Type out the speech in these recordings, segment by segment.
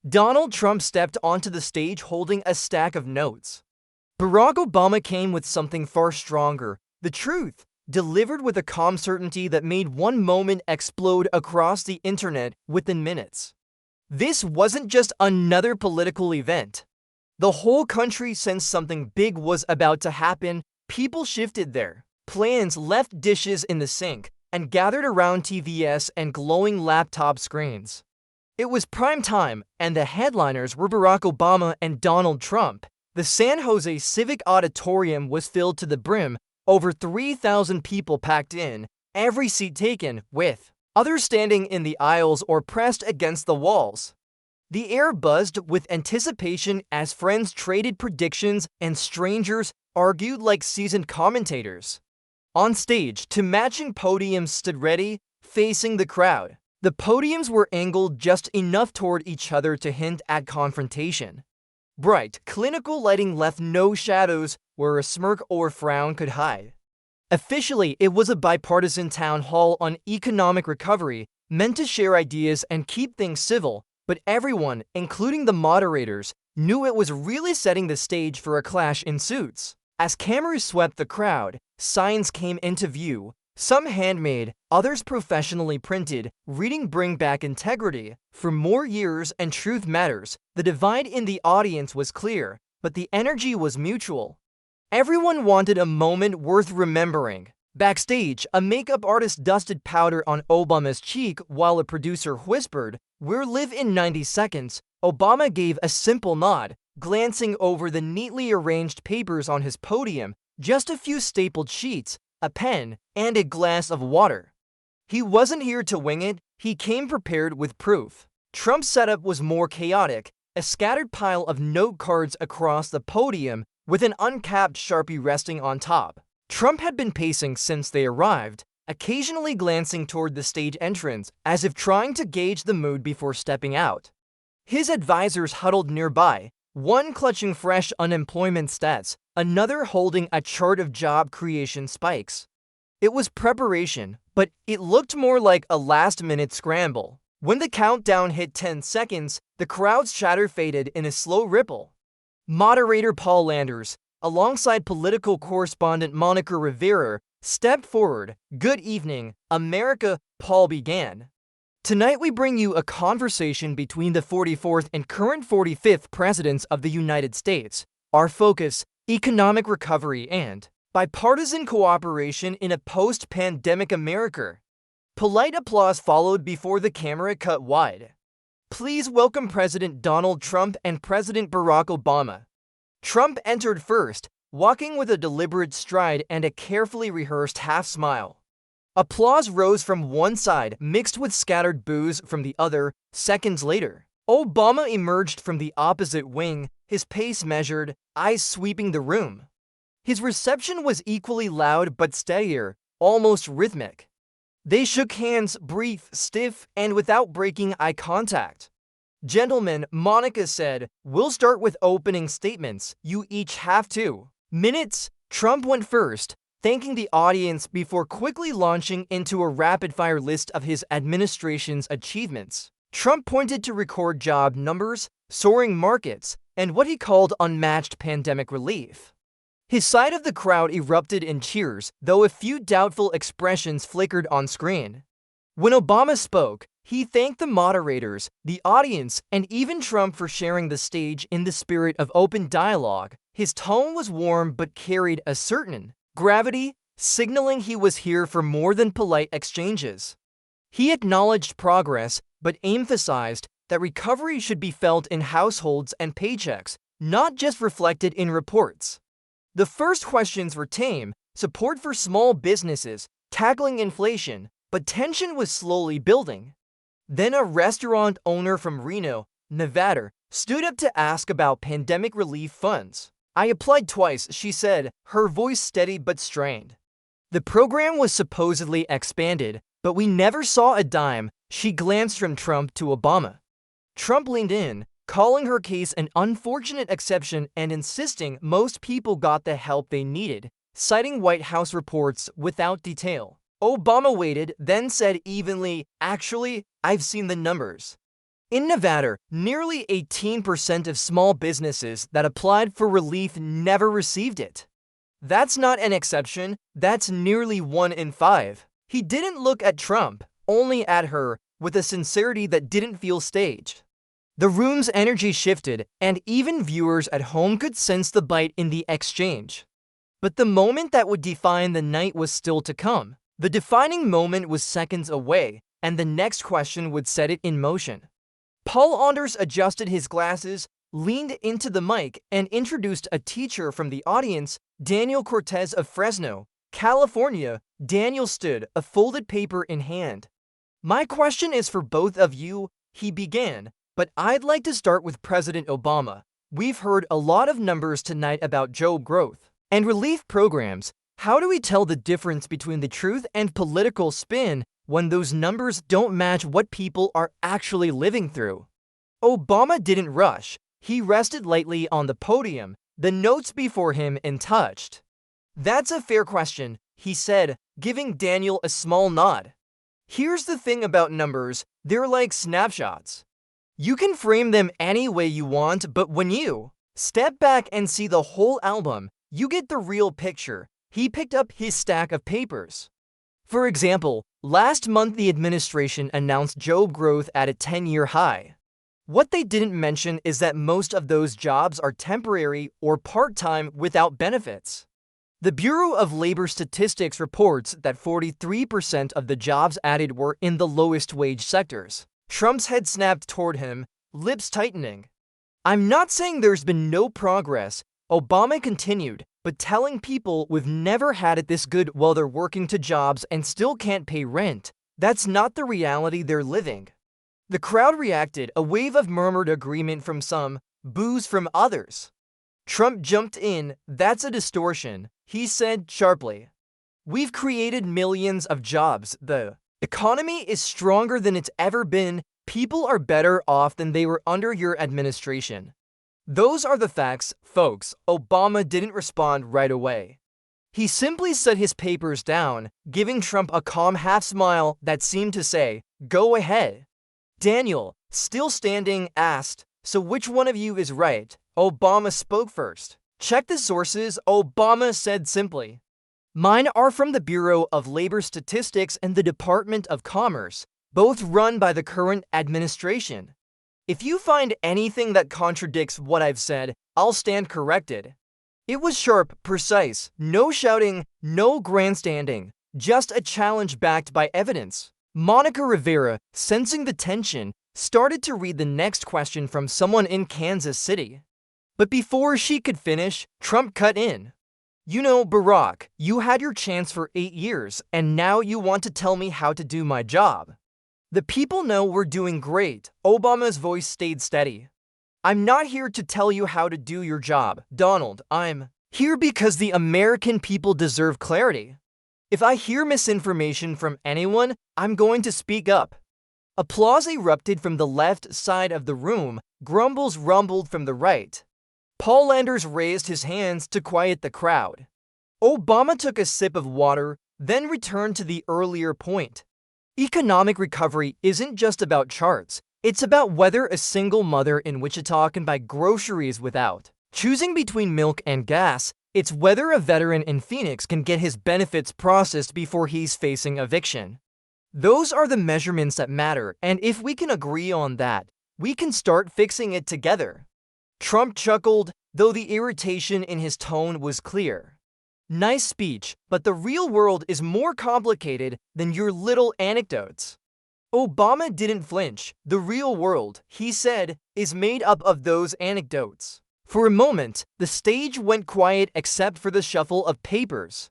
Donald Trump stepped onto the stage holding a stack of notes. Barack Obama came with something far stronger, the truth, delivered with a calm certainty that made one moment explode across the internet within minutes. This wasn't just another political event. The whole country sensed something big was about to happen. People shifted their plans, left dishes in the sink, and gathered around TVs and glowing laptop screens. It was prime time, and the headliners were Barack Obama and Donald Trump. The San Jose Civic Auditorium was filled to the brim, over 3,000 people packed in, every seat taken, with others standing in the aisles or pressed against the walls. The air buzzed with anticipation as friends traded predictions and strangers argued like seasoned commentators. On stage, two matching podiums stood ready, facing the crowd. The podiums were angled just enough toward each other to hint at confrontation. Bright, clinical lighting left no shadows where a smirk or frown could hide. Officially, it was a bipartisan town hall on economic recovery, meant to share ideas and keep things civil, but everyone, including the moderators, knew it was really setting the stage for a clash in suits. As cameras swept the crowd, signs came into view, some handmade, others professionally printed, reading "Bring Back Integrity" for more years and "Truth Matters." The divide in the audience was clear, but the energy was mutual. Everyone wanted a moment worth remembering. Backstage, a makeup artist dusted powder on Obama's cheek while a producer whispered, "We'll live in 90 seconds." Obama gave a simple nod, glancing over the neatly arranged papers on his podium, just a few stapled sheets, a pen, and a glass of water. He wasn't here to wing it, he came prepared with proof. Trump's setup was more chaotic, a scattered pile of note cards across the podium with an uncapped Sharpie resting on top. Trump had been pacing since they arrived, occasionally glancing toward the stage entrance as if trying to gauge the mood before stepping out. His advisors huddled nearby, one clutching fresh unemployment stats, another holding a chart of job creation spikes. It was preparation, but it looked more like a last-minute scramble. When the countdown hit 10 seconds, the crowd's chatter faded in a slow ripple. Moderator Paul Landers, alongside political correspondent Monica Rivera, stepped forward. "Good evening, America," Paul began. "Tonight we bring you a conversation between the 44th and current 45th presidents of the United States. Our focus, economic recovery and bipartisan cooperation in a post-pandemic America." Polite applause followed before the camera cut wide. "Please welcome President Donald Trump and President Barack Obama." Trump entered first, walking with a deliberate stride and a carefully rehearsed half-smile. Applause rose from one side, mixed with scattered boos from the other. Seconds later, Obama emerged from the opposite wing, his pace measured, eyes sweeping the room. His reception was equally loud but steadier, almost rhythmic. They shook hands, brief, stiff, and without breaking eye contact. "Gentlemen," Monica said, "we'll start with opening statements. You each have 2 minutes." Trump went first, thanking the audience before quickly launching into a rapid-fire list of his administration's achievements. Trump pointed to record job numbers, soaring markets, and what he called unmatched pandemic relief. His side of the crowd erupted in cheers, though a few doubtful expressions flickered on screen. When Obama spoke, he thanked the moderators, the audience, and even Trump for sharing the stage in the spirit of open dialogue. His tone was warm but carried a certain gravity, signaling he was here for more than polite exchanges. He acknowledged progress, but emphasized that recovery should be felt in households and paychecks, not just reflected in reports. The first questions were tame, support for small businesses, tackling inflation, but tension was slowly building. Then a restaurant owner from Reno, Nevada, stood up to ask about pandemic relief funds. "I applied twice," she said, her voice steady but strained. "The program was supposedly expanded, but we never saw a dime." She glanced from Trump to Obama. Trump leaned in, calling her case an unfortunate exception and insisting most people got the help they needed, citing White House reports without detail. Obama waited, then said evenly, "Actually, I've seen the numbers." In Nevada, nearly 18% of small businesses that applied for relief never received it. That's not an exception, that's nearly 1 in 5. He didn't look at Trump, only at her, with a sincerity that didn't feel staged. The room's energy shifted, and even viewers at home could sense the bite in the exchange. But the moment that would define the night was still to come. The defining moment was seconds away, and the next question would set it in motion. Paul Anders adjusted his glasses, leaned into the mic, and introduced a teacher from the audience, Daniel Cortez of Fresno, California. Daniel stood, a folded paper in hand. "My question is for both of you," he began, "but I'd like to start with President Obama. We've heard a lot of numbers tonight about job growth and relief programs. How do we tell the difference between the truth and political spin when those numbers don't match what people are actually living through?" Obama didn't rush. He rested lightly on the podium, the notes before him untouched. "That's a fair question," he said, giving Daniel a small nod. "Here's the thing about numbers, they're like snapshots. You can frame them any way you want, but when you step back and see the whole album, you get the real picture." He picked up his stack of papers. "For example, last month the administration announced job growth at a 10-year high. What they didn't mention is that most of those jobs are temporary or part-time without benefits. The Bureau of Labor Statistics reports that 43% of the jobs added were in the lowest wage sectors." Trump's head snapped toward him, lips tightening. "I'm not saying there's been no progress," Obama continued, "but telling people we've never had it this good while they're working 2 jobs and still can't pay rent, that's not the reality they're living." The crowd reacted, a wave of murmured agreement from some, boos from others. Trump jumped in. "That's a distortion," he said sharply. "We've created millions of jobs. The economy is stronger than it's ever been. People are better off than they were under your administration. Those are the facts, folks." Obama didn't respond right away. He simply set his papers down, giving Trump a calm half-smile that seemed to say, "Go ahead." Daniel, still standing, asked, "So which one of you is right?" Obama spoke first. "Check the sources," Obama said simply. "Mine are from the Bureau of Labor Statistics and the Department of Commerce, both run by the current administration. If you find anything that contradicts what I've said, I'll stand corrected." It was sharp, precise, no shouting, no grandstanding, just a challenge backed by evidence. Monica Rivera, sensing the tension, started to read the next question from someone in Kansas City. But before she could finish, Trump cut in. "You know, Barack, you had your chance for 8 years, and now you want to tell me how to do my job. The people know we're doing great." Obama's voice stayed steady. "I'm not here to tell you how to do your job, Donald. I'm here because the American people deserve clarity. If I hear misinformation from anyone, I'm going to speak up." Applause erupted from the left side of the room. Grumbles rumbled from the right. Paul Anders raised his hands to quiet the crowd. Obama took a sip of water, then returned to the earlier point. Economic recovery isn't just about charts. It's about whether a single mother in Wichita can buy groceries without choosing between milk and gas. It's whether a veteran in Phoenix can get his benefits processed before he's facing eviction. Those are the measurements that matter, and if we can agree on that, we can start fixing it together. Trump chuckled, though the irritation in his tone was clear. "Nice speech, but the real world is more complicated than your little anecdotes." Obama didn't flinch. "The real world," he said, "is made up of those anecdotes." For a moment, the stage went quiet except for the shuffle of papers.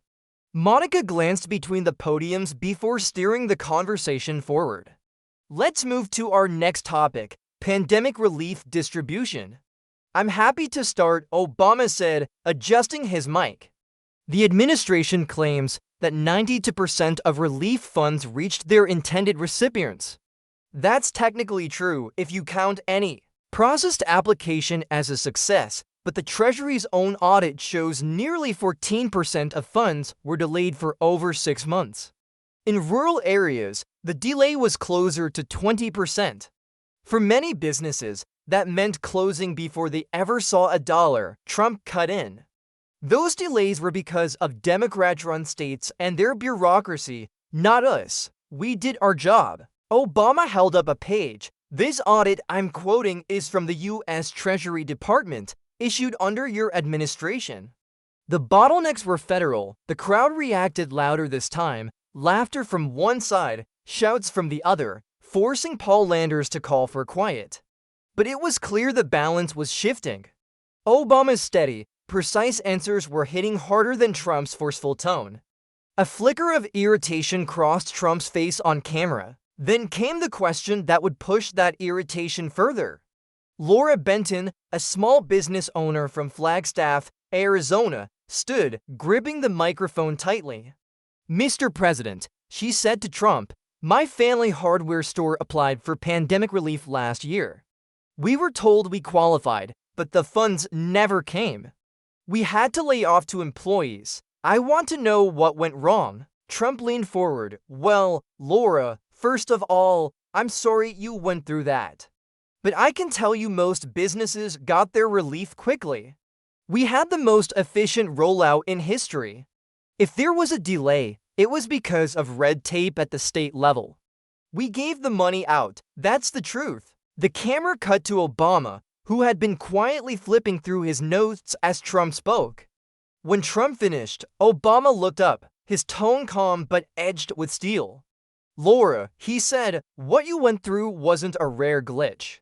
Monica glanced between the podiums before steering the conversation forward. "Let's move to our next topic, pandemic relief distribution." "I'm happy to start," Obama said, adjusting his mic. The administration claims that 92% of relief funds reached their intended recipients. That's technically true if you count any processed application as a success, but the Treasury's own audit shows nearly 14% of funds were delayed for over 6 months. In rural areas, the delay was closer to 20%. For many businesses, that meant closing before they ever saw a dollar. Trump cut in. Those delays were because of Democrat-run states and their bureaucracy, not us. We did our job. Obama held up a page. This audit I'm quoting is from the U.S. Treasury Department, issued under your administration. The bottlenecks were federal. The crowd reacted louder this time, laughter from one side, shouts from the other, forcing Paul Landers to call for quiet. But it was clear the balance was shifting. Obama's steady, precise answers were hitting harder than Trump's forceful tone. A flicker of irritation crossed Trump's face on camera. Then came the question that would push that irritation further. Laura Benton, a small business owner from Flagstaff, Arizona, stood, gripping the microphone tightly. "Mr. President," she said to Trump, "my family hardware store applied for pandemic relief last year. We were told we qualified, but the funds never came. We had to lay off 2 employees. I want to know what went wrong." Trump leaned forward. "Well, Laura, first of all, I'm sorry you went through that. But I can tell you most businesses got their relief quickly. We had the most efficient rollout in history. If there was a delay, it was because of red tape at the state level. We gave the money out. That's the truth." The camera cut to Obama, who had been quietly flipping through his notes as Trump spoke. When Trump finished, Obama looked up, his tone calm but edged with steel. "Laura," he said, "what you went through wasn't a rare glitch.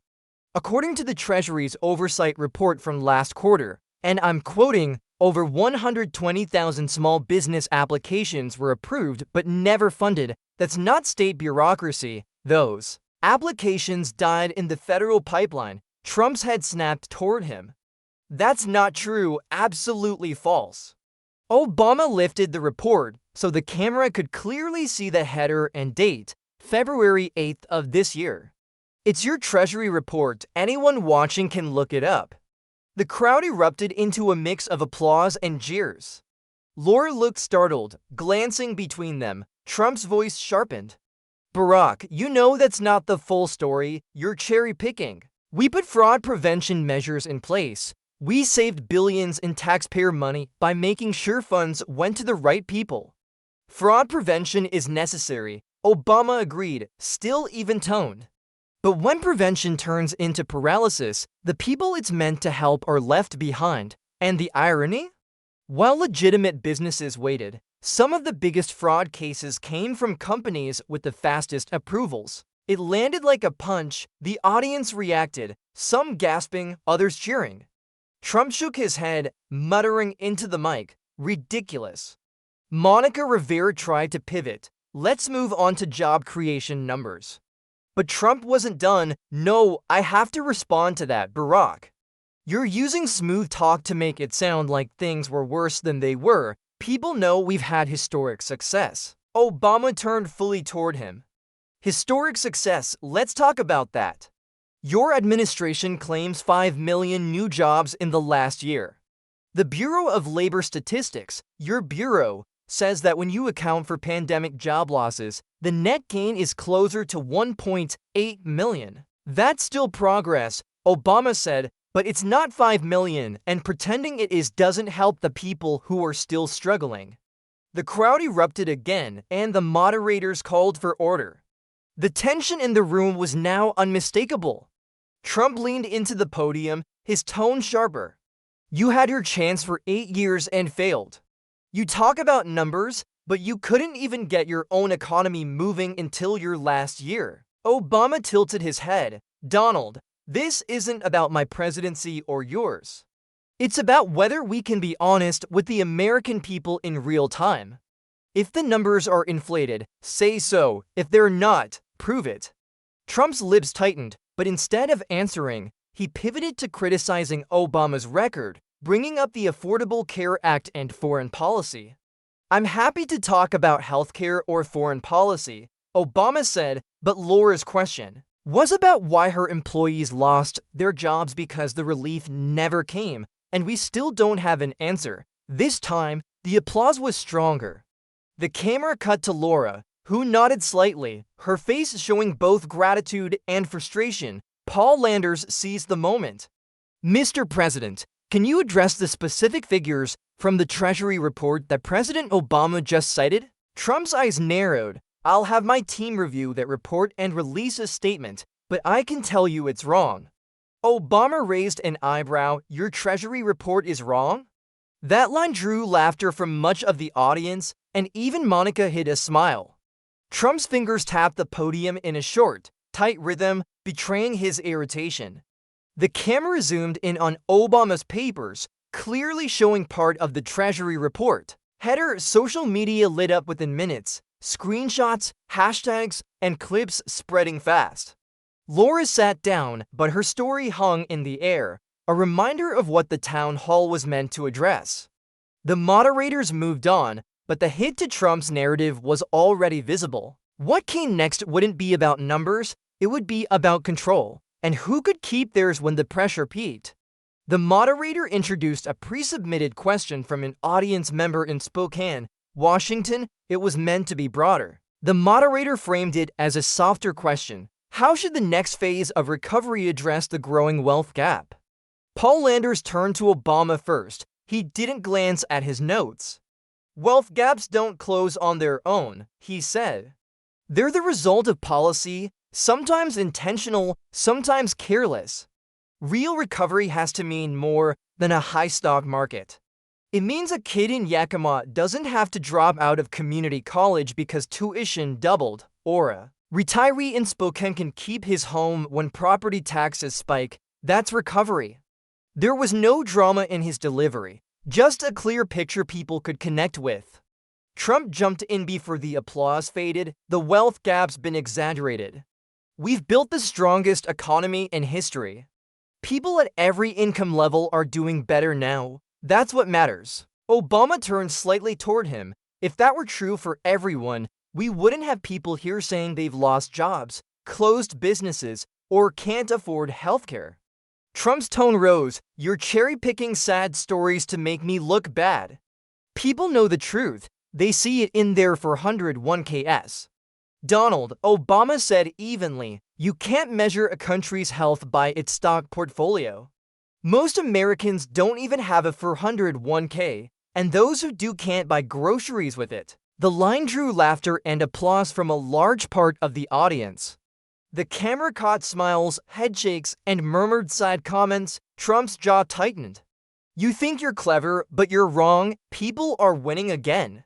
According to the Treasury's oversight report from last quarter, and I'm quoting, over 120,000 small business applications were approved but never funded. That's not state bureaucracy. Those applications died in the federal pipeline." Trump's head snapped toward him. "That's not true. Absolutely false." Obama lifted the report so the camera could clearly see the header and date, February 8th of this year. "It's your Treasury report. Anyone watching can look it up." The crowd erupted into a mix of applause and jeers. Laura looked startled, glancing between them. Trump's voice sharpened. "Barack, you know that's not the full story. You're cherry-picking. We put fraud prevention measures in place. We saved billions in taxpayer money by making sure funds went to the right people. Fraud prevention is necessary." Obama agreed, still even-toned. "But when prevention turns into paralysis, the people it's meant to help are left behind. And the irony? While legitimate businesses waited, some of the biggest fraud cases came from companies with the fastest approvals. It landed like a punch. The audience reacted, some gasping, others cheering. Trump shook his head, muttering into the mic, "Ridiculous." Monica Rivera tried to pivot. "Let's move on to job creation numbers." But Trump wasn't done. "No, I have to respond to that, Barack. You're using smooth talk to make it sound like things were worse than they were. People know we've had historic success." Obama turned fully toward him. "Historic success, let's talk about that. Your administration claims 5 million new jobs in the last year. The Bureau of Labor Statistics, your bureau, says that when you account for pandemic job losses, the net gain is closer to 1.8 million. That's still progress," Obama said, "but it's not 5 million, and pretending it is doesn't help the people who are still struggling." The crowd erupted again, and the moderators called for order. The tension in the room was now unmistakable. Trump leaned into the podium, his tone sharper. "You had your chance for 8 years and failed. You talk about numbers, but you couldn't even get your own economy moving until your last year." Obama tilted his head. "Donald, this isn't about my presidency or yours. It's about whether we can be honest with the American people in real time. If the numbers are inflated, say so. If they're not, prove it." Trump's lips tightened, but instead of answering, he pivoted to criticizing Obama's record, bringing up the Affordable Care Act and foreign policy. "I'm happy to talk about healthcare or foreign policy," Obama said, but Laura's question was about why her employees lost their jobs because the relief never came, and we still don't have an answer. This time, the applause was stronger. The camera cut to Laura, who nodded slightly, her face showing both gratitude and frustration. Paul Landers seized the moment. Mr. President, can you address the specific figures from the Treasury report that President Obama just cited? Trump's eyes narrowed. I'll have my team review that report and release a statement, but I can tell you it's wrong. Obama raised an eyebrow. Your Treasury report is wrong? That line drew laughter from much of the audience, and even Monica hid a smile. Trump's fingers tapped the podium in a short, tight rhythm, betraying his irritation. The camera zoomed in on Obama's papers, clearly showing part of the Treasury report. Header social media lit up within minutes, screenshots, hashtags, and clips spreading fast. Laura sat down, but her story hung in the air, a reminder of what the town hall was meant to address. The moderators moved on, but the hit to Trump's narrative was already visible. What came next wouldn't be about numbers, it would be about control, and who could keep theirs when the pressure peaked. The moderator introduced a pre-submitted question from an audience member in Spokane, Washington. It was meant to be broader. The moderator framed it as a softer question. How should the next phase of recovery address the growing wealth gap? Paul Landers turned to Obama first. He didn't glance at his notes. Wealth gaps don't close on their own, he said. They're the result of policy, sometimes intentional, sometimes careless. Real recovery has to mean more than a high stock market. It means a kid in Yakima doesn't have to drop out of community college because tuition doubled, or a retiree in Spokane can keep his home when property taxes spike. That's recovery. There was no drama in his delivery, just a clear picture people could connect with. Trump jumped in before the applause faded. The wealth gap's been exaggerated. We've built the strongest economy in history. People at every income level are doing better now. That's what matters. Obama turned slightly toward him. If that were true for everyone, we wouldn't have people here saying they've lost jobs, closed businesses, or can't afford healthcare. Trump's tone rose. You're cherry-picking sad stories to make me look bad. People know the truth. They see it in their 401ks. Donald, Obama said evenly, you can't measure a country's health by its stock portfolio. Most Americans don't even have a 401k, and those who do can't buy groceries with it. The line drew laughter and applause from a large part of the audience. The camera caught smiles, headshakes, and murmured side comments. Trump's jaw tightened. You think you're clever, but you're wrong. People are winning again.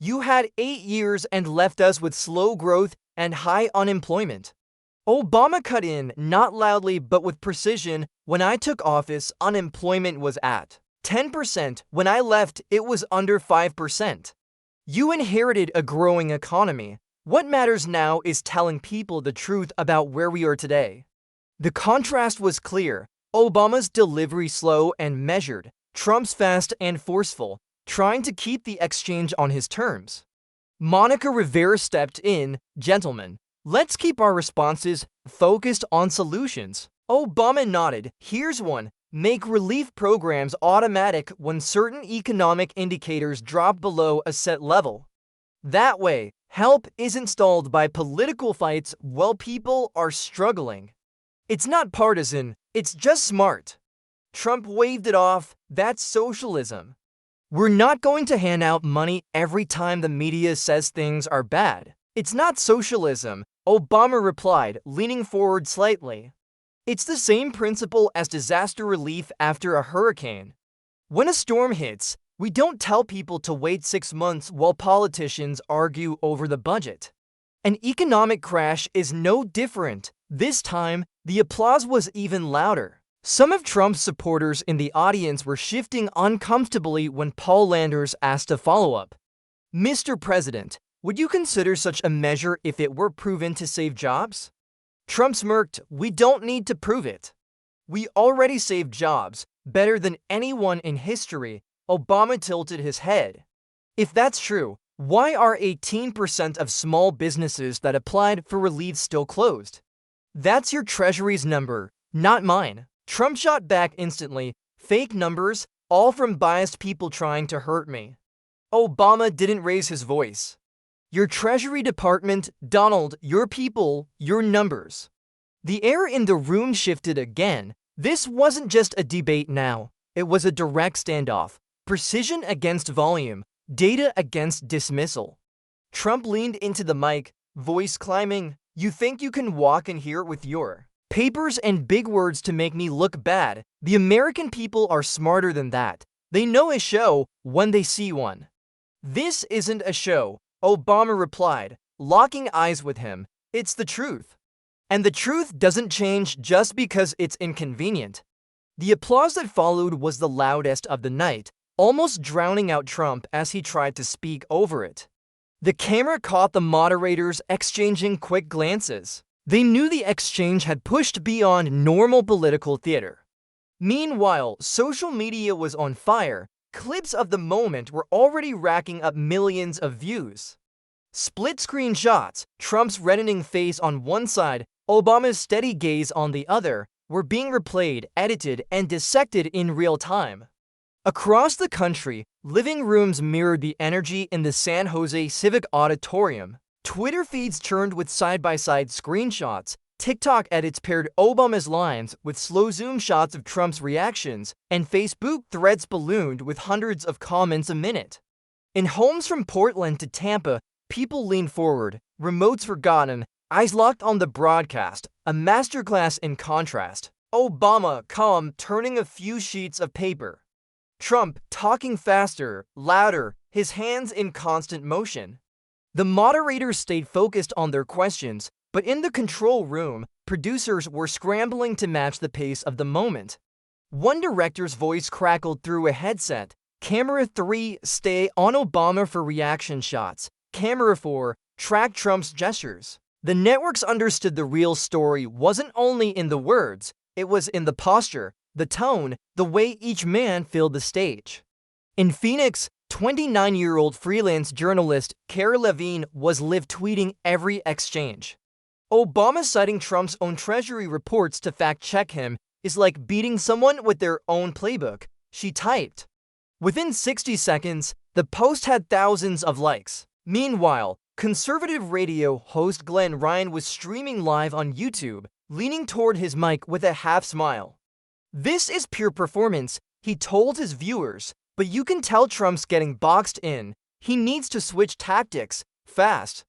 You had 8 years and left us with slow growth and high unemployment. Obama cut in, not loudly but with precision. When I took office, unemployment was at 10%. When I left, it was under 5%. You inherited a growing economy. What matters now is telling people the truth about where we are today. The contrast was clear. Obama's delivery slow and measured, Trump's fast and forceful, trying to keep the exchange on his terms. Monica Rivera stepped in. Gentlemen, let's keep our responses focused on solutions. Obama nodded. Here's one. Make relief programs automatic when certain economic indicators drop below a set level. That way, help isn't stalled by political fights while people are struggling. It's not partisan, it's just smart. Trump waved it off. That's socialism. We're not going to hand out money every time the media says things are bad. It's not socialism, Obama replied, leaning forward slightly. It's the same principle as disaster relief after a hurricane. When a storm hits, we don't tell people to wait 6 months while politicians argue over the budget. An economic crash is no different. This time, the applause was even louder. Some of Trump's supporters in the audience were shifting uncomfortably when Paul Landers asked a follow-up. Mr. President, would you consider such a measure if it were proven to save jobs? Trump smirked. We don't need to prove it. We already saved jobs, better than anyone in history. Obama tilted his head. If that's true, why are 18% of small businesses that applied for relief still closed? That's your Treasury's number, not mine. Trump shot back instantly. Fake numbers, all from biased people trying to hurt me. Obama didn't raise his voice. Your Treasury Department, Donald, your people, your numbers. The air in the room shifted again. This wasn't just a debate now. It was a direct standoff. Precision against volume, data against dismissal. Trump leaned into the mic, voice climbing. "You think you can walk in here with your papers and big words to make me look bad? The American people are smarter than that. They know a show when they see one." "This isn't a show," Obama replied, locking eyes with him. "It's the truth. And the truth doesn't change just because it's inconvenient." The applause that followed was the loudest of the night, almost drowning out Trump as he tried to speak over it. The camera caught the moderators exchanging quick glances. They knew the exchange had pushed beyond normal political theater. Meanwhile, social media was on fire. Clips of the moment were already racking up millions of views. Split-screen shots, Trump's reddening face on one side, Obama's steady gaze on the other, were being replayed, edited, and dissected in real time. Across the country, living rooms mirrored the energy in the San Jose Civic Auditorium. Twitter feeds churned with side-by-side screenshots. TikTok edits paired Obama's lines with slow zoom shots of Trump's reactions, and Facebook threads ballooned with hundreds of comments a minute. In homes from Portland to Tampa, people leaned forward, remotes forgotten, eyes locked on the broadcast, a masterclass in contrast. Obama, calm, turning a few sheets of paper. Trump, talking faster, louder, his hands in constant motion. The moderators stayed focused on their questions, but in the control room, producers were scrambling to match the pace of the moment. One director's voice crackled through a headset. "Camera 3, stay on Obama for reaction shots. Camera 4, track Trump's gestures." The networks understood the real story wasn't only in the words, it was in the posture, the tone, the way each man filled the stage. In Phoenix, 29-year-old freelance journalist Cara Levine was live tweeting every exchange. Obama citing Trump's own Treasury reports to fact-check him is like beating someone with their own playbook, she typed. Within 60 seconds, the post had thousands of likes. Meanwhile, conservative radio host Glenn Ryan was streaming live on YouTube, leaning toward his mic with a half smile. "This is pure performance," he told his viewers, "but you can tell Trump's getting boxed in. He needs to switch tactics, fast."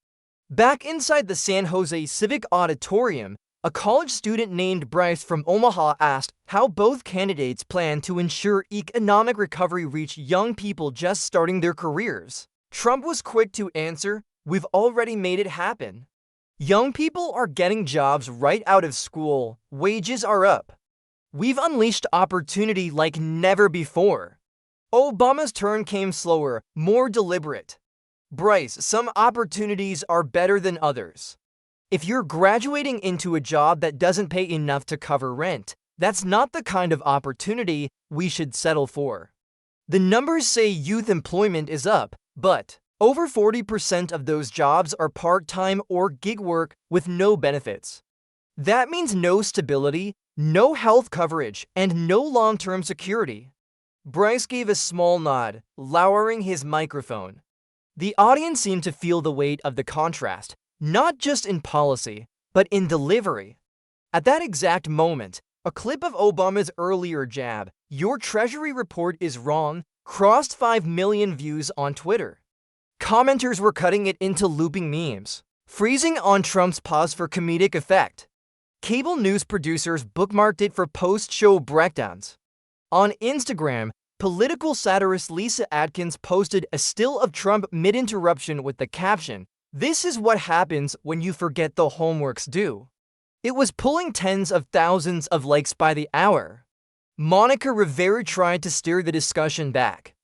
Back inside the San Jose Civic Auditorium, a college student named Bryce from Omaha asked how both candidates plan to ensure economic recovery reach young people just starting their careers. Trump was quick to answer, "We've already made it happen. Young people are getting jobs right out of school, wages are up. We've unleashed opportunity like never before." Obama's turn came slower, more deliberate. "Bryce, some opportunities are better than others. If you're graduating into a job that doesn't pay enough to cover rent, that's not the kind of opportunity we should settle for. The numbers say youth employment is up, but over 40% of those jobs are part-time or gig work with no benefits. That means no stability, no health coverage, and no long-term security." Bryce gave a small nod, lowering his microphone. The audience seemed to feel the weight of the contrast, not just in policy, but in delivery. At that exact moment, a clip of Obama's earlier jab, "Your Treasury report is wrong," crossed 5 million views on Twitter. Commenters were cutting it into looping memes, freezing on Trump's pause for comedic effect. Cable news producers bookmarked it for post-show breakdowns. On Instagram, political satirist Lisa Atkins posted a still of Trump mid-interruption with the caption, "This is what happens when you forget the homework's due." It was pulling tens of thousands of likes by the hour. Monica Rivera tried to steer the discussion back.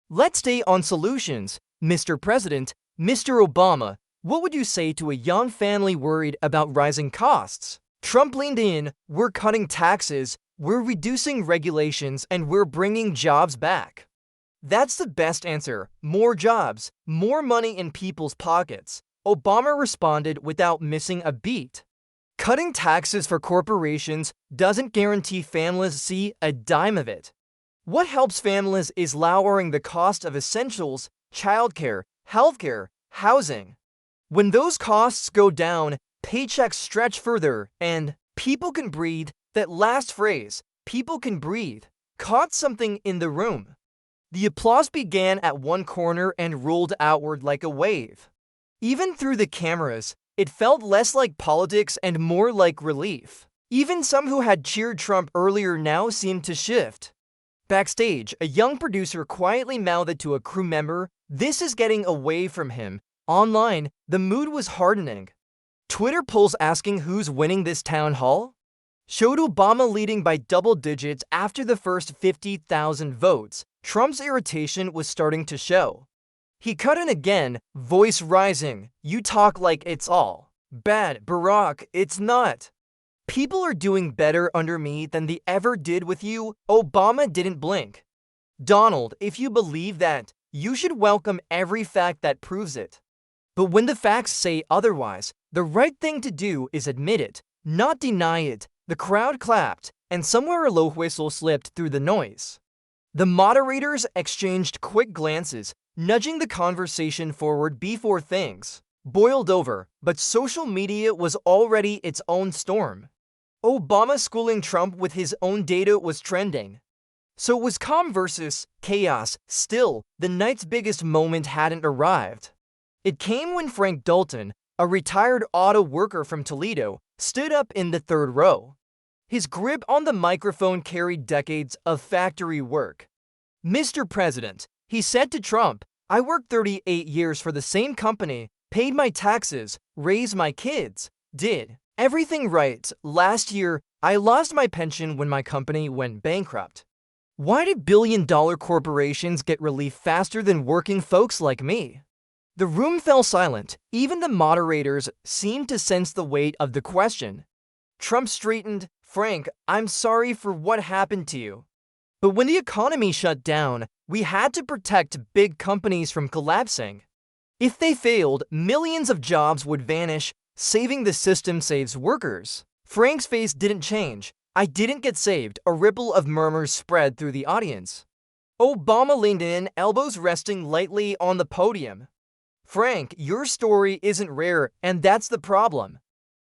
"Let's stay on solutions, Mr. President. Mr. Obama, what would you say to a young family worried about rising costs?" Trump leaned in, "We're cutting taxes, we're reducing regulations, and we're bringing jobs back. That's the best answer. More jobs, more money in people's pockets." Obama responded without missing a beat. Cutting taxes for corporations doesn't guarantee families see a dime of it. What helps families is lowering the cost of essentials, childcare, healthcare, housing. When those costs go down, paychecks stretch further, and People can breathe. That last phrase, people can breathe, caught something in the room. The applause began at one corner and rolled outward like a wave. Even through the cameras, it felt less like politics and more like relief. Even some who had cheered Trump earlier now seemed to shift. Backstage, a young producer quietly mouthed to a crew member, "This is getting away from him." Online, the mood was hardening. Twitter polls asking who's winning this town hall showed Obama leading by double digits after the first 50,000 votes. Trump's irritation was starting to show. He cut in again, voice rising. "You talk like it's all bad, Barack. It's not. People are doing better under me than they ever did with you." Obama didn't blink. "Donald, if you believe that, you should welcome every fact that proves it. But when the facts say otherwise, the right thing to do is admit it, not deny it." The crowd clapped, and somewhere a low whistle slipped through the noise. The moderators exchanged quick glances, nudging the conversation forward before things boiled over, but social media was already its own storm. Obama schooling Trump with his own data was trending. So it was calm versus chaos. Still, the night's biggest moment hadn't arrived. It came when Frank Dalton, a retired auto worker from Toledo, stood up in the third row. His grip on the microphone carried decades of factory work. "Mr. President," he said to Trump, "I worked 38 years for the same company, paid my taxes, raised my kids, did everything right. Last year, I lost my pension when my company went bankrupt. Why did billion-dollar corporations get relief faster than working folks like me?" The room fell silent. Even the moderators seemed to sense the weight of the question. Trump straightened. "Frank, I'm sorry for what happened to you. But when the economy shut down, we had to protect big companies from collapsing. If they failed, millions of jobs would vanish. Saving the system saves workers." Frank's face didn't change. "I didn't get saved." A ripple of murmurs spread through the audience. Obama leaned in, elbows resting lightly on the podium. "Frank, your story isn't rare, and that's the problem.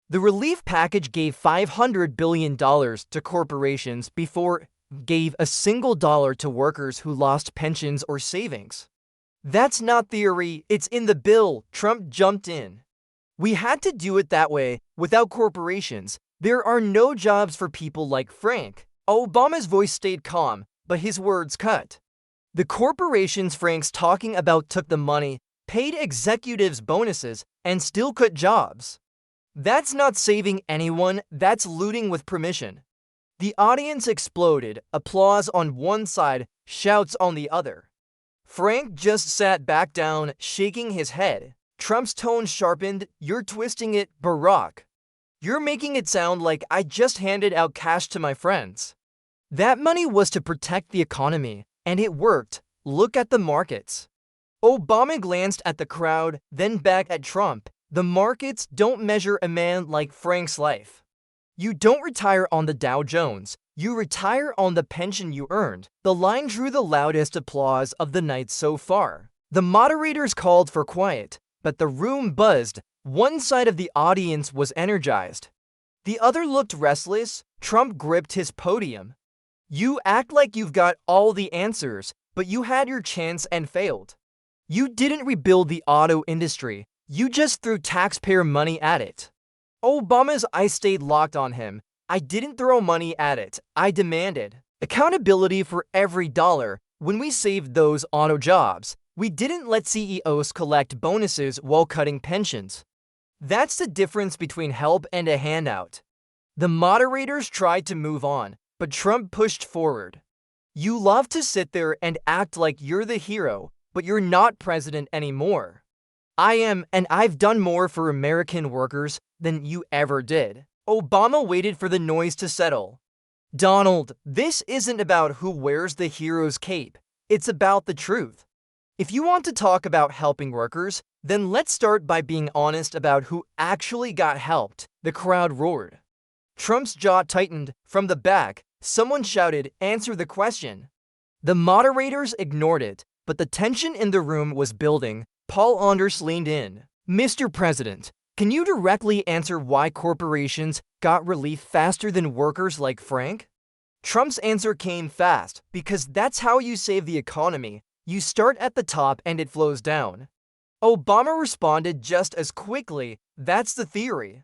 The relief package gave $500 billion to corporations before gave a single dollar to workers who lost pensions or savings. That's not theory, it's in the bill." Trump jumped in. "We had to do it that way. Without corporations, there are no jobs for people like Frank." Obama's voice stayed calm, but his words cut. "The corporations Frank's talking about took the money, paid executives bonuses, and still cut jobs. That's not saving anyone, that's looting with permission." The audience exploded, applause on one side, shouts on the other. Frank just sat back down, shaking his head. Trump's tone sharpened. "You're twisting it, Barack. You're making it sound like I just handed out cash to my friends. That money was to protect the economy, and it worked. Look at the markets." Obama glanced at the crowd, then back at Trump. "The markets don't measure a man like Frank's life. You don't retire on the Dow Jones. You retire on the pension you earned." The line drew the loudest applause of the night so far. The moderators called for quiet, but the room buzzed. One side of the audience was energized. The other looked restless. Trump gripped his podium. "You act like you've got all the answers, but you had your chance and failed. You didn't rebuild the auto industry. You just threw taxpayer money at it." Obama's eyes stayed locked on him. "I didn't throw money at it. I demanded accountability for every dollar. When we saved those auto jobs, we didn't let CEOs collect bonuses while cutting pensions. That's the difference between help and a handout." The moderators tried to move on, but Trump pushed forward. "You love to sit there and act like you're the hero, but you're not president anymore. I am, and I've done more for American workers than you ever did." Obama waited for the noise to settle. "Donald, this isn't about who wears the hero's cape. It's about the truth. If you want to talk about helping workers, then let's start by being honest about who actually got helped." The crowd roared. Trump's jaw tightened. From the back, someone shouted, "Answer the question." The moderators ignored it, but the tension in the room was building. Paul Anders leaned in. "Mr. President, can you directly answer why corporations got relief faster than workers like Frank? Trump's answer came fast, because that's how you save the economy. You start at the top and it flows down. Obama responded just as quickly, that's the theory.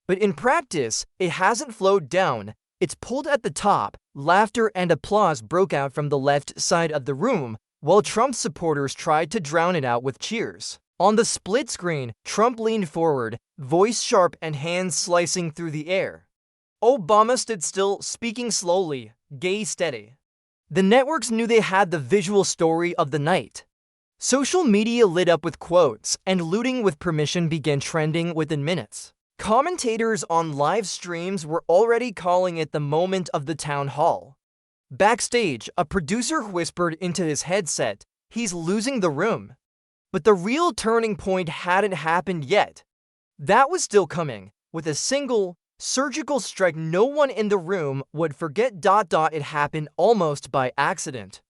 But in practice, it hasn't flowed down, it's pulled at the top. Laughter and applause broke out from the left side of the room, while Trump's supporters tried to drown it out with cheers. On the split screen, Trump leaned forward, voice sharp and hands slicing through the air. Obama stood still, speaking slowly, gaze steady. The networks knew they had the visual story of the night. Social media lit up with quotes, and looting with permission began trending within minutes. Commentators on live streams were already calling it the moment of the town hall. Backstage, a producer whispered into his headset, "He's losing the room." But the real turning point hadn't happened yet. That was still coming. With a single, surgical strike no one in the room would forget. It happened almost by accident.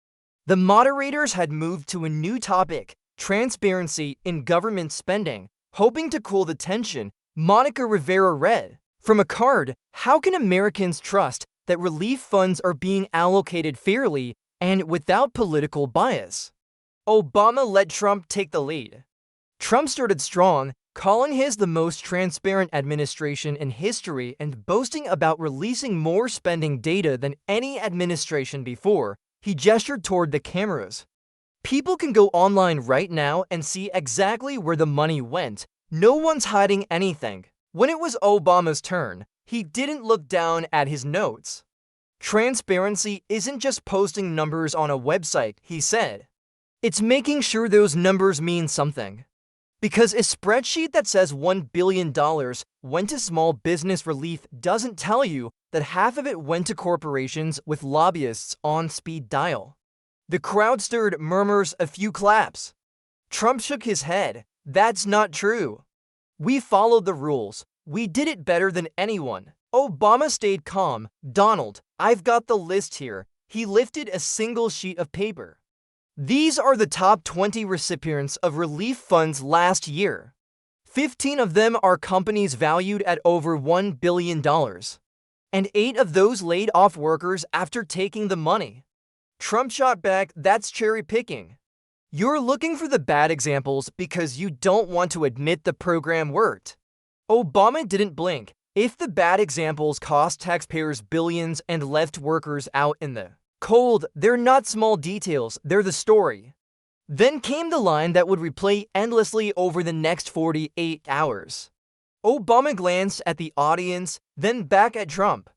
The moderators had moved to a new topic, transparency in government spending, hoping to cool the tension. Monica Rivera read from a card, "How can Americans trust that relief funds are being allocated fairly and without political bias?" Obama let Trump take the lead. Trump started strong, calling his the most transparent administration in history and boasting about releasing more spending data than any administration before. He gestured toward the cameras. "People can go online right now and see exactly where the money went. No one's hiding anything." When it was Obama's turn, he didn't look down at his notes. "Transparency isn't just posting numbers on a website," he said. "It's making sure those numbers mean something." Because a spreadsheet that says $1 billion went to small business relief doesn't tell you that half of it went to corporations with lobbyists on speed dial. The crowd stirred murmurs, a few claps. Trump shook his head. "That's not true. We followed the rules. We did it better than anyone." Obama stayed calm. "Donald, I've got the list here." He lifted a single sheet of paper. "These are the top 20 recipients of relief funds last year. 15 of them are companies valued at over $1 billion. And 8 of those laid off workers after taking the money." Trump shot back, "That's cherry picking. You're looking for the bad examples because you don't want to admit the program worked." Obama didn't blink. If the bad examples cost taxpayers billions and left workers out in the cold, they're not small details, they're the story. Then came the line that would replay endlessly over the next 48 hours. Obama glanced at the audience, then back at Trump.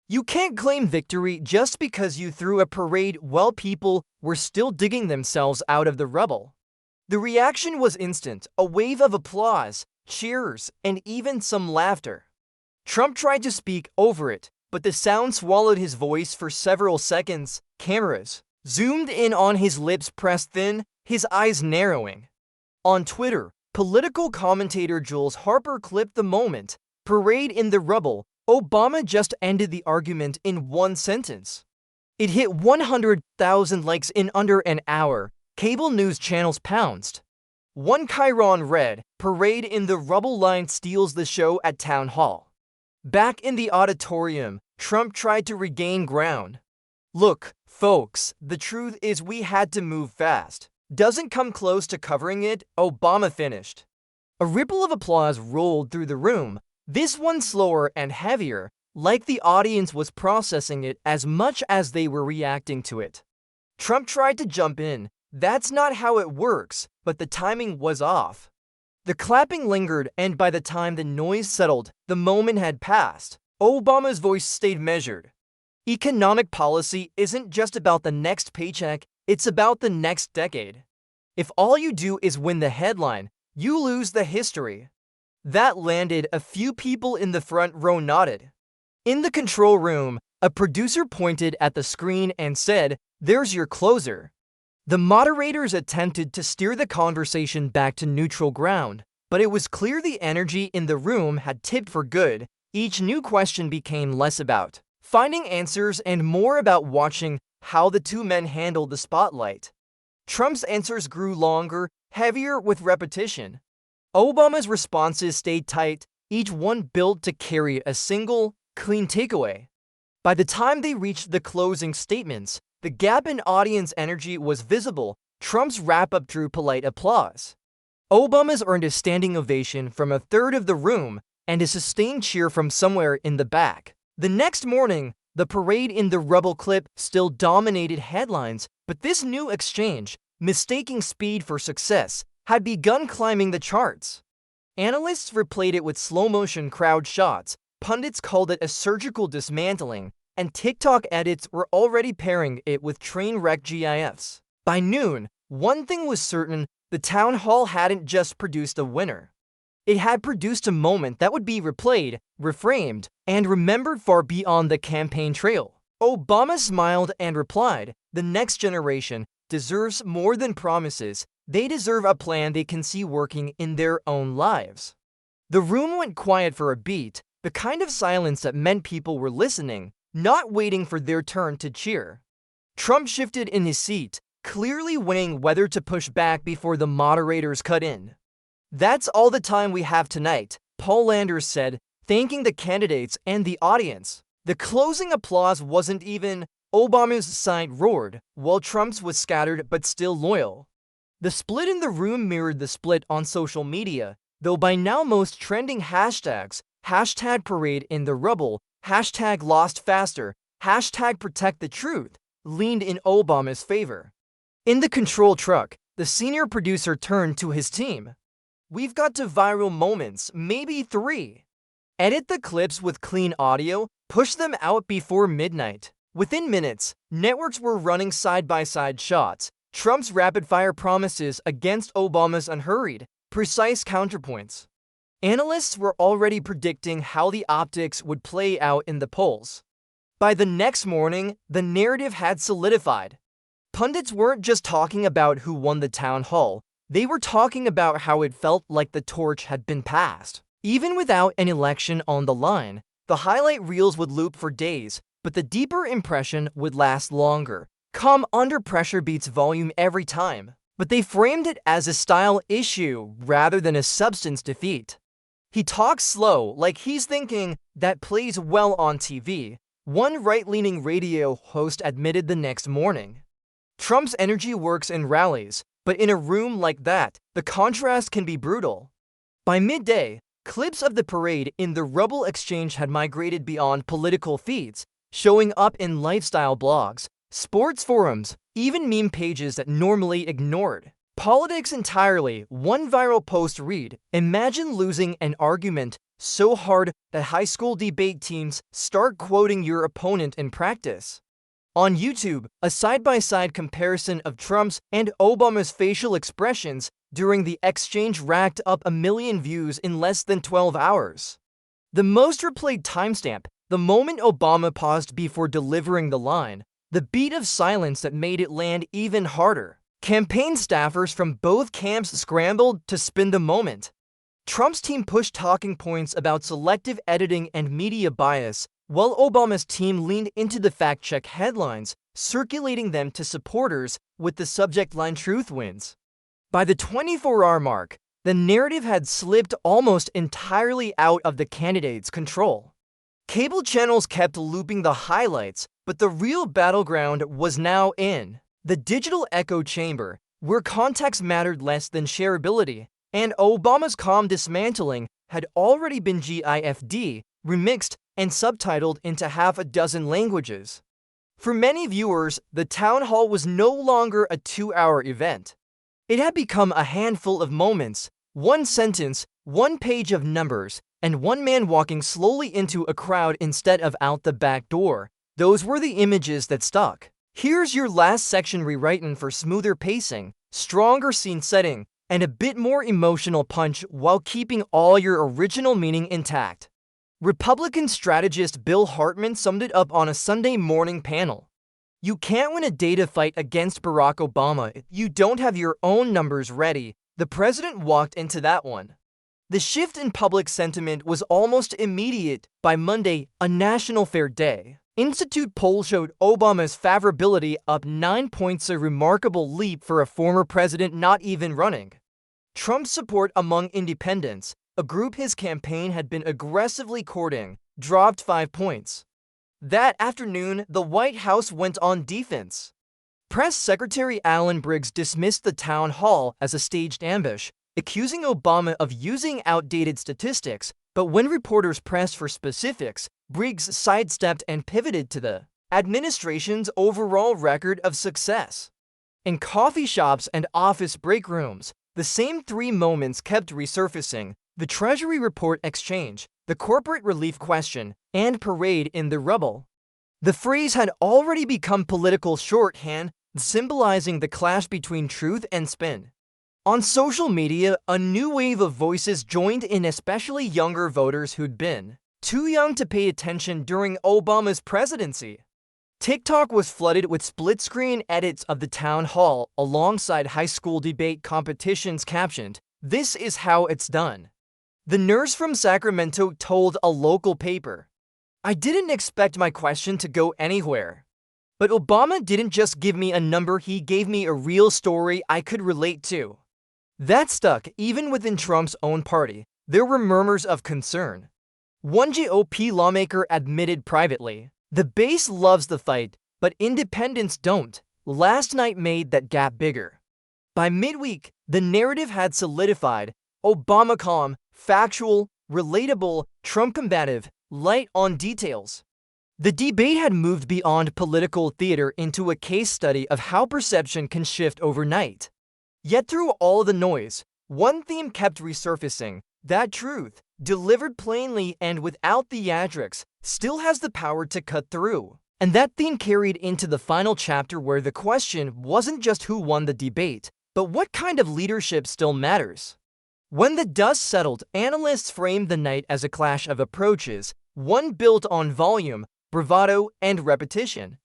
"You can't claim victory just because you threw a parade while people were still digging themselves out of the rubble." The reaction was instant, a wave of applause, cheers, and even some laughter. Trump tried to speak over it, but the sound swallowed his voice for several seconds. Cameras zoomed in on his lips pressed thin, his eyes narrowing. On Twitter, political commentator Jules Harper clipped the moment. "Parade in the rubble." Obama just ended the argument in one sentence. It hit 100,000 likes in under an hour. Cable news channels pounced. One chyron read, "Parade in the rubble line steals the show at town hall." Back in the auditorium, Trump tried to regain ground. "Look, folks, the truth is we had to move fast. Doesn't come close to covering it," Obama finished. A ripple of applause rolled through the room, this one slower and heavier, like the audience was processing it as much as they were reacting to it. Trump tried to jump in. "That's not how it works," but the timing was off. The clapping lingered, and by the time the noise settled, the moment had passed. Obama's voice stayed measured. "Economic policy isn't just about the next paycheck, it's about the next decade. If all you do is win the headline, you lose the history." That landed. A few people in the front row nodded. In the control room, a producer pointed at the screen and said, "There's your closer." The moderators attempted to steer the conversation back to neutral ground, but it was clear the energy in the room had tipped for good. Each new question became less about finding answers and more about watching how the two men handled the spotlight. Trump's answers grew longer, heavier with repetition. Obama's responses stayed tight, each one built to carry a single, clean takeaway. By the time they reached the closing statements, the gap in audience energy was visible. Trump's wrap-up drew polite applause. Obama's earned a standing ovation from a third of the room and a sustained cheer from somewhere in the back. The next morning, the parade in the rubble clip still dominated headlines, but this new exchange, mistaking speed for success, had begun climbing the charts. Analysts replayed it with slow-motion crowd shots, pundits called it a surgical dismantling, and TikTok edits were already pairing it with train wreck GIFs. By noon, one thing was certain: the town hall hadn't just produced a winner. It had produced a moment that would be replayed, reframed, and remembered far beyond the campaign trail. Obama smiled and replied, "The next generation deserves more than promises. They deserve a plan they can see working in their own lives." The room went quiet for a beat, the kind of silence that meant people were listening, not waiting for their turn to cheer. Trump shifted in his seat, clearly weighing whether to push back before the moderators cut in. "That's all the time we have tonight," Paul Landers said, thanking the candidates and the audience. The closing applause wasn't even. Obama's side roared, while Trump's was scattered but still loyal. The split in the room mirrored the split on social media, though by now most trending hashtags, #parade in the rubble, #lost faster, #protect the truth, leaned in Obama's favor. In the control truck, the senior producer turned to his team. "We've got 2 viral moments, maybe 3. Edit the clips with clean audio, push them out before midnight." Within minutes, networks were running side-by-side shots, Trump's rapid-fire promises against Obama's unhurried, precise counterpoints. Analysts were already predicting how the optics would play out in the polls. By the next morning, the narrative had solidified. Pundits weren't just talking about who won the town hall, they were talking about how it felt like the torch had been passed. Even without an election on the line, the highlight reels would loop for days, but the deeper impression would last longer. Calm under pressure beats volume every time. But they framed it as a style issue rather than a substance defeat. "He talks slow, like he's thinking, that plays well on TV," one right-leaning radio host admitted the next morning. Trump's energy works in rallies, but in a room like that, the contrast can be brutal. By midday, clips of the parade in the rubble exchange had migrated beyond political feeds, showing up in lifestyle blogs, sports forums, even meme pages that normally ignored politics entirely. One viral post read, "Imagine losing an argument so hard that high school debate teams start quoting your opponent in practice." On YouTube, a side-by-side comparison of Trump's and Obama's facial expressions during the exchange racked up 1 million views in less than 12 hours. The most replayed timestamp, the moment Obama paused before delivering the line, the beat of silence that made it land even harder. Campaign staffers from both camps scrambled to spin the moment. Trump's team pushed talking points about selective editing and media bias, while Obama's team leaned into the fact-check headlines, circulating them to supporters with the subject line "Truth wins." By the 24-hour mark, the narrative had slipped almost entirely out of the candidate's control. Cable channels kept looping the highlights, but the real battleground was now in the digital echo chamber, where context mattered less than shareability, and Obama's calm dismantling had already been GIF'd, remixed, and subtitled into 6 languages. For many viewers, the town hall was no longer a 2-hour event. It had become a handful of moments, one sentence, one page of numbers, and one man walking slowly into a crowd instead of out the back door. Those were the images that stuck. Here's your last section rewritten for smoother pacing, stronger scene setting, and a bit more emotional punch while keeping all your original meaning intact. Republican strategist Bill Hartman summed it up on a Sunday morning panel. "You can't win a data fight against Barack Obama if you don't have your own numbers ready." The president walked into that one. The shift in public sentiment was almost immediate. By Monday, a national fair day, Institute poll showed Obama's favorability up 9 points, a remarkable leap for a former president not even running. Trump's support among independents, a group his campaign had been aggressively courting, dropped 5 points. That afternoon, the White House went on defense. Press Secretary Alan Briggs dismissed the town hall as a staged ambush, accusing Obama of using outdated statistics, but when reporters pressed for specifics, Briggs sidestepped and pivoted to the administration's overall record of success. In coffee shops and office break rooms, the same 3 moments kept resurfacing: the Treasury report exchange, the corporate relief question, and parade in the rubble. The phrase had already become political shorthand, symbolizing the clash between truth and spin. On social media, a new wave of voices joined in, especially younger voters who'd been too young to pay attention during Obama's presidency. TikTok was flooded with split-screen edits of the town hall alongside high school debate competitions captioned, "This is how it's done." The nurse from Sacramento told a local paper, "I didn't expect my question to go anywhere. But Obama didn't just give me a number, he gave me a real story I could relate to." That stuck. Even within Trump's own party, there were murmurs of concern. One GOP lawmaker admitted privately, "The base loves the fight, but independents don't." Last night made that gap bigger. By midweek, the narrative had solidified: Obama calm, factual, relatable, Trump combative, light on details. The debate had moved beyond political theater into a case study of how perception can shift overnight. Yet through all the noise, one theme kept resurfacing: that truth, delivered plainly and without theatrics, still has the power to cut through. And that theme carried into the final chapter, where the question wasn't just who won the debate, but what kind of leadership still matters. When the dust settled, analysts framed the night as a clash of approaches, one built on volume, bravado, and repetition,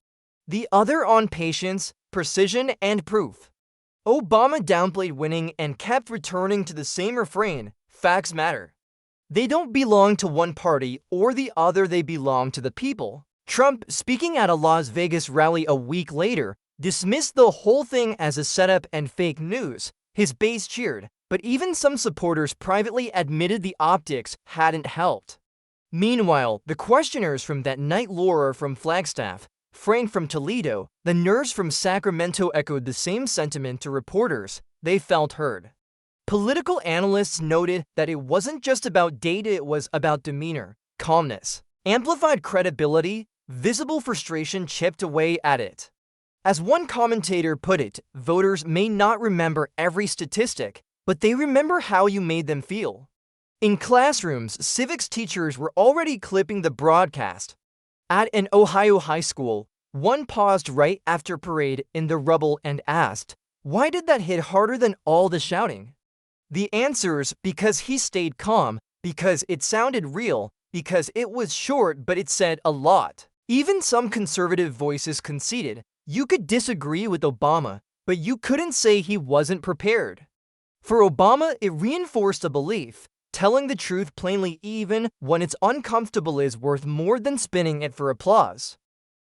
the other on patience, precision, and proof. Obama downplayed winning and kept returning to the same refrain: facts matter. They don't belong to one party or the other, they belong to the people. Trump, speaking at a Las Vegas rally a week later, dismissed the whole thing as a setup and fake news. His base cheered, but even some supporters privately admitted the optics hadn't helped. Meanwhile, the questioners from that night, Laura from Flagstaff, Frank from Toledo, the nurse from Sacramento, echoed the same sentiment to reporters. They felt heard. Political analysts noted that it wasn't just about data, it was about demeanor, calmness, amplified credibility, visible frustration chipped away at it. As one commentator put it, voters may not remember every statistic, but they remember how you made them feel. In classrooms, civics teachers were already clipping the broadcast. At an Ohio high school, one paused right after parade in the rubble and asked, "Why did that hit harder than all the shouting?" The answers: because he stayed calm, because it sounded real, because it was short but it said a lot. Even some conservative voices conceded, you could disagree with Obama, but you couldn't say he wasn't prepared. For Obama, it reinforced a belief: telling the truth plainly, even when it's uncomfortable, is worth more than spinning it for applause.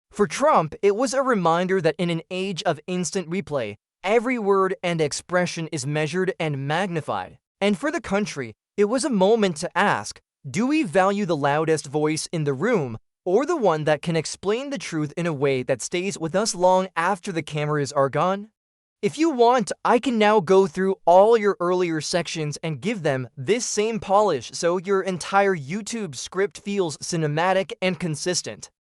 For Trump, it was a reminder that in an age of instant replay, every word and expression is measured and magnified. And for the country, it was a moment to ask, do we value the loudest voice in the room, or the one that can explain the truth in a way that stays with us long after the cameras are gone? If you want, I can now go through all your earlier sections and give them this same polish so your entire YouTube script feels cinematic and consistent.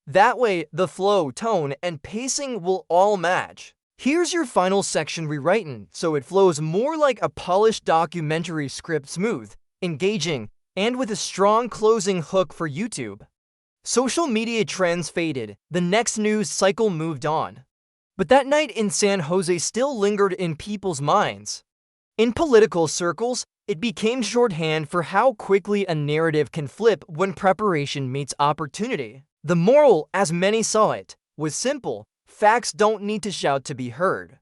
That way, the flow, tone, and pacing will all match. Here's your final section rewritten so it flows more like a polished documentary script, smooth, engaging, and with a strong closing hook for YouTube. Social media trends faded, the next news cycle moved on. But that night in San Jose still lingered in people's minds. In political circles, it became shorthand for how quickly a narrative can flip when preparation meets opportunity. The moral, as many saw it, was simple: facts don't need to shout to be heard.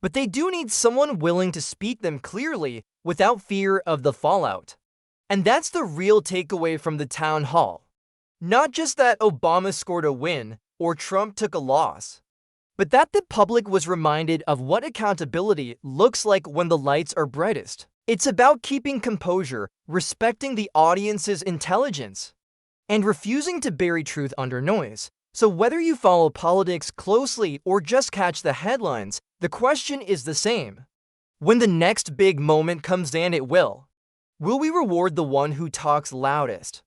But they do need someone willing to speak them clearly without fear of the fallout. And that's the real takeaway from the town hall. Not just that Obama scored a win or Trump took a loss, but that the public was reminded of what accountability looks like when the lights are brightest. It's about keeping composure, respecting the audience's intelligence, and refusing to bury truth under noise. So whether you follow politics closely or just catch the headlines, the question is the same. When the next big moment comes, and it will we reward the one who talks loudest,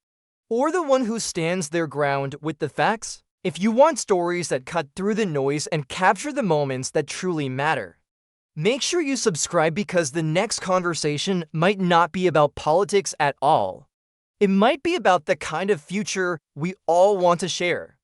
or the one who stands their ground with the facts? If you want stories that cut through the noise and capture the moments that truly matter, make sure you subscribe, because the next conversation might not be about politics at all. It might be about the kind of future we all want to share.